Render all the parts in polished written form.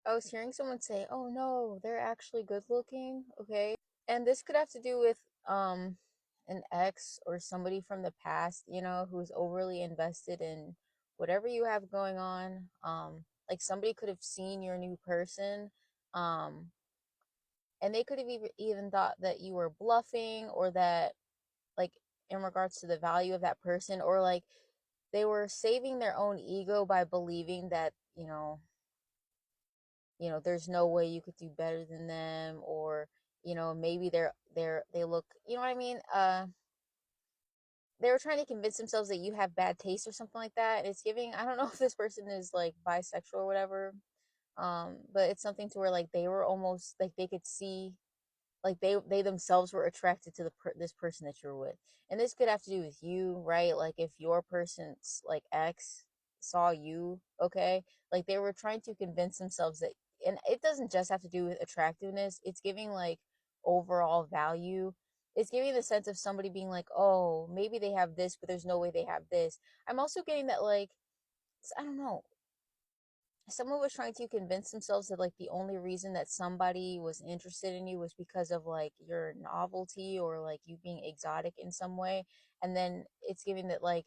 I was hearing someone say, "Oh no, they're actually good looking." Okay. And this could have to do with an ex or somebody from the past, who's overly invested in whatever you have going on. Like somebody could have seen your new person, um, and they could have even thought that you were bluffing, or that, like, in regards to the value of that person, or like they were saving their own ego by believing that, there's no way you could do better than them, or maybe they look, you know what I mean, they were trying to convince themselves that you have bad taste or something like that. It's giving, I don't know if this person is like bisexual or whatever, but it's something to where like they were almost like they could see, like they themselves were attracted to this person that you're with. And this could have to do with you, right? Like if your person's like ex saw you, okay, like they were trying to convince themselves that. And it doesn't just have to do with attractiveness, it's giving like overall value. It's giving the sense of somebody being like, oh, maybe they have this, but there's no way they have this. I'm also getting that, like, I don't know, someone was trying to convince themselves that like the only reason that somebody was interested in you was because of like your novelty, or like you being exotic in some way. And then it's giving that like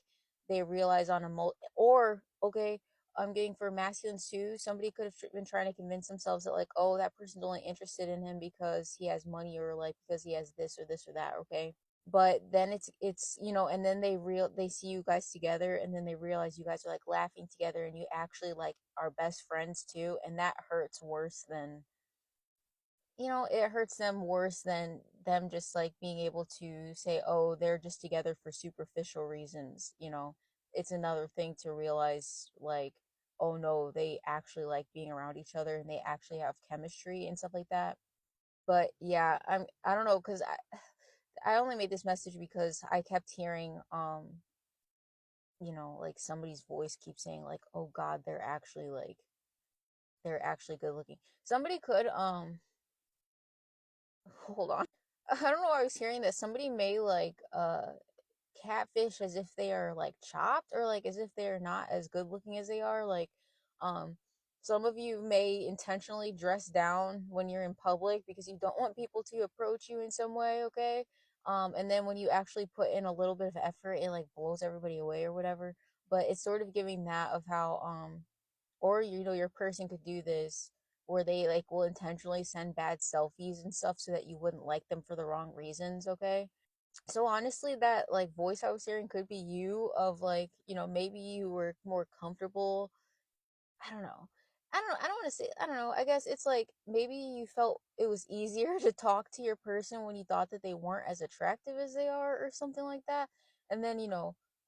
they realize on a or okay, I'm getting for masculines too, somebody could have been trying to convince themselves that like, oh, that person's only interested in him because he has money, or like because he has this or this or that, okay. But then it's and then they see you guys together, and then they realize you guys are like laughing together, and you actually like are best friends too, and that hurts worse than, it hurts them worse than them just like being able to say, oh, they're just together for superficial reasons. It's another thing to realize, like, oh no, they actually like being around each other, and they actually have chemistry and stuff like that. But yeah, I don't know, because I only made this message because I kept hearing, like somebody's voice keeps saying like, "Oh God, they're actually good looking." Somebody could, hold on. I don't know why I was hearing that somebody may like catfish as if they are like chopped, or like as if they are not as good looking as they are. Like, um, some of you may intentionally dress down when you're in public because you don't want people to approach you in some way, okay? And then when you actually put in a little bit of effort, it like blows everybody away or whatever. But it's sort of giving that of how, or your person could do this where they like will intentionally send bad selfies and stuff so that you wouldn't like them for the wrong reasons, okay? So honestly, that like voice I was hearing could be you, of like, maybe you were more comfortable. I don't know. I don't want to say, I don't know. I guess it's like maybe you felt it was easier to talk to your person when you thought that they weren't as attractive as they are, or something like that. And then,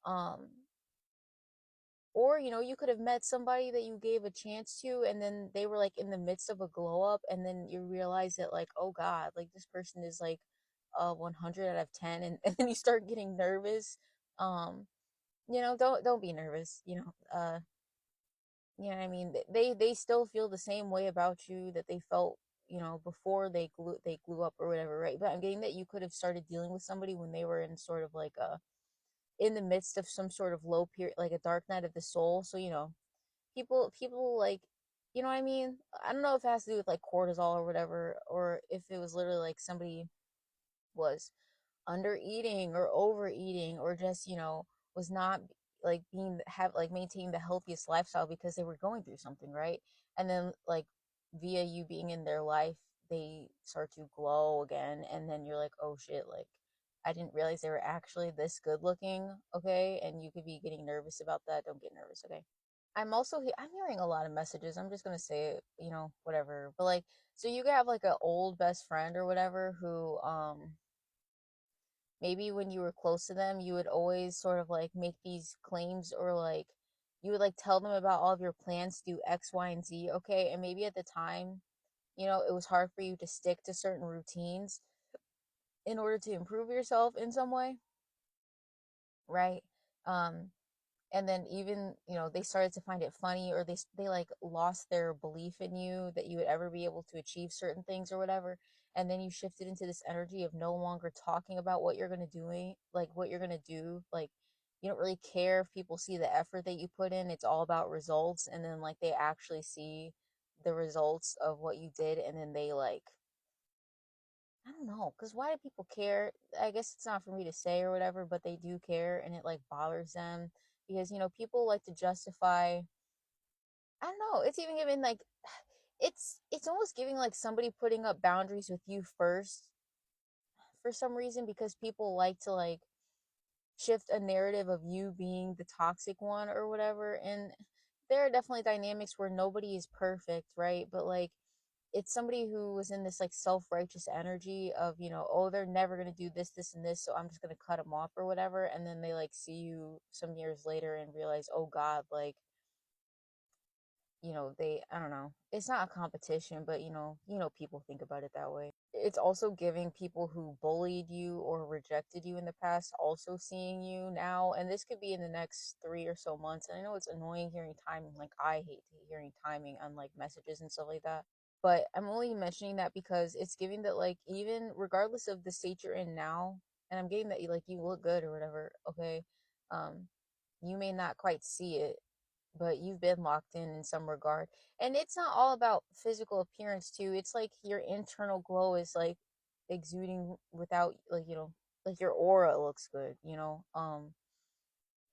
um or you could have met somebody that you gave a chance to, and then they were like in the midst of a glow up, and then you realize that like, oh God, like this person is like 100 out of 10, and then you start getting nervous. um don't be nervous. You know what I mean, they still feel the same way about you that they felt, before they glue up or whatever, right? But I'm getting that you could have started dealing with somebody when they were in sort of like a in the midst of some sort of low period, like a dark night of the soul. So people like, you know what I mean? I don't know if it has to do with like cortisol or whatever, or if it was literally like somebody was under eating or overeating, or just, was not like being have like maintaining the healthiest lifestyle because they were going through something, right? And then like via you being in their life, they start to glow again, and then you're like, oh shit, like I didn't realize they were actually this good looking, okay? And you could be getting nervous about that. Don't get nervous, okay? I'm hearing a lot of messages. I'm just gonna say it, whatever. But like, so you could have like an old best friend or whatever who, maybe when you were close to them, you would always sort of like make these claims, or like you would like tell them about all of your plans to do X, Y, and Z, okay? And maybe at the time, it was hard for you to stick to certain routines in order to improve yourself in some way, right? Um, and then even, they started to find it funny, or they like lost their belief in you that you would ever be able to achieve certain things or whatever. And then you shifted into this energy of no longer talking about what you're going to doing, like what you're going to do, like you don't really care if people see the effort that you put in. It's all about results. And then like they actually see the results of what you did, and then they like, I don't know, because why do people care? I guess it's not for me to say or whatever, but they do care, and it like bothers them because people like to justify. I don't know. It's even giving like, it's almost giving like somebody putting up boundaries with you first for some reason, because people like to like shift a narrative of you being the toxic one or whatever. And there are definitely dynamics where nobody is perfect, right? But like, it's somebody who was in this like self-righteous energy of, oh, they're never going to do this, this, and this, so I'm just going to cut them off or whatever. And then they like see you some years later and realize, oh God, like, they, I don't know, it's not a competition, but people think about it that way. It's also giving people who bullied you or rejected you in the past also seeing you now, and this could be in the next 3 or so months. And I know it's annoying hearing timing, like I hate hearing timing on like messages and stuff like that, but I'm only mentioning that because it's giving that like, even regardless of the state you're in now, and I'm getting that you like, you look good or whatever, okay, um you may not quite see it, but you've been locked in some regard. And it's not all about physical appearance too. It's like your internal glow is like exuding without like, like your aura looks good,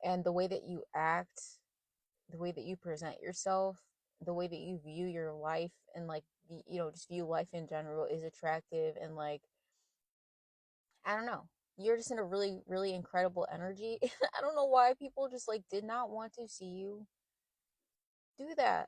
and the way that you act, the way that you present yourself, the way that you view your life, and like, just view life in general is attractive. And like, I don't know, you're just in a really, really incredible energy. I don't know why people just like did not want to see you do that,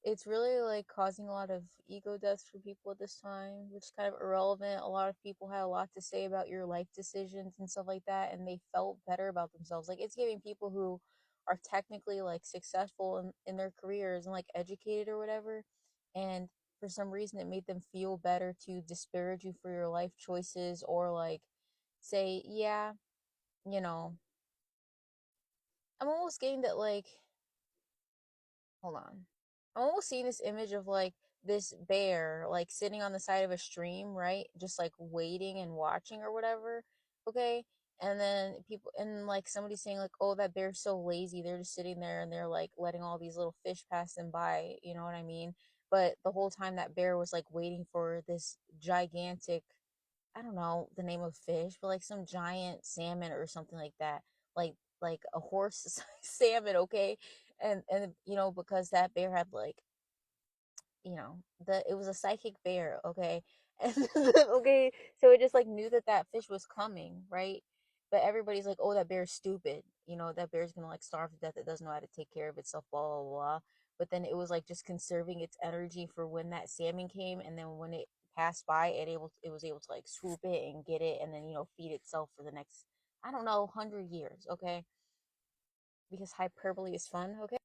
it's really like causing a lot of ego deaths for people at this time, which is kind of irrelevant. A lot of people had a lot to say about your life decisions and stuff like that, and they felt better about themselves. Like, it's giving people who are technically like successful in their careers and like educated or whatever, and for some reason it made them feel better to disparage you for your life choices, or like say, yeah, you know, I'm almost getting that like, hold on. I'm almost seeing this image of like this bear like sitting on the side of a stream, right? Just like waiting and watching or whatever. Okay. And then people, and like somebody saying like, oh, that bear's so lazy. They're just sitting there and they're like letting all these little fish pass them by. You know what I mean? But the whole time that bear was like waiting for this gigantic, I don't know the name of fish, but like some giant salmon or something like that. Like a horse salmon, okay? And because that bear had like, it was a psychic bear, okay? And okay, so it just like knew that that fish was coming, right? But everybody's like, oh, that bear's stupid. That bear's gonna like starve to death. It doesn't know how to take care of itself, blah blah blah. But then it was like just conserving its energy for when that salmon came, and then when it passed by, it was able to like swoop it and get it, and then feed itself for the next, I don't know, 100 years, okay? Because hyperbole is fun, okay?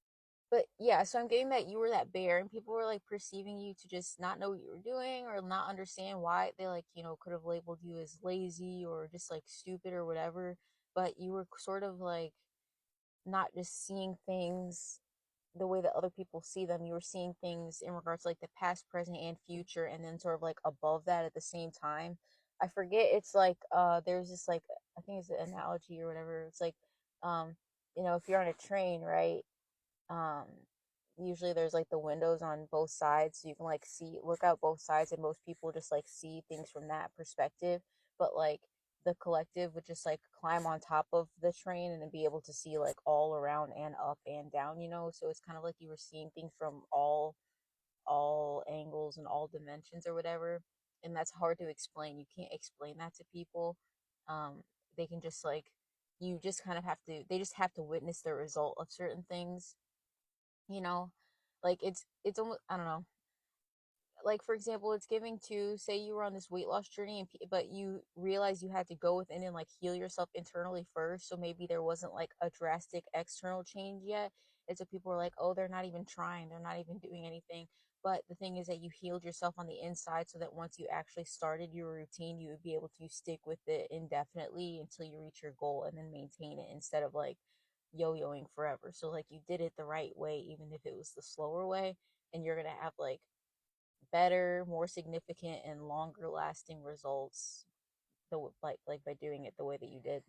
But yeah, so I'm getting that you were that bear, and people were like perceiving you to just not know what you were doing or not understand why they like, could have labeled you as lazy or just like stupid or whatever. But you were sort of like not just seeing things the way that other people see them. You were seeing things in regards to like the past, present, and future, and then sort of like above that at the same time. I forget, it's like there's this like, I think it's an analogy or whatever. It's like, um, if you're on a train, right? um Usually there's like the windows on both sides, so you can like see, look out both sides, and most people just like see things from that perspective. But like the collective would just like climb on top of the train and then be able to see like all around and up and down, so it's kind of like you were seeing things from all angles and all dimensions or whatever. And that's hard to explain. You can't explain that to people. They can just like, you just kind of have to, they just have to witness the result of certain things, you know like it's almost, I don't know, like for example, it's giving to, say you were on this weight loss journey, and but you realize you had to go within and like heal yourself internally first, so maybe there wasn't like a drastic external change yet. And so people are like, oh, they're not even trying, they're not even doing anything. But the thing is that you healed yourself on the inside, so that once you actually started your routine, you would be able to stick with it indefinitely until you reach your goal, and then maintain it instead of like yo-yoing forever. So like you did it the right way, even if it was the slower way, and you're gonna have like better, more significant, and longer lasting results, the like by doing it the way that you did.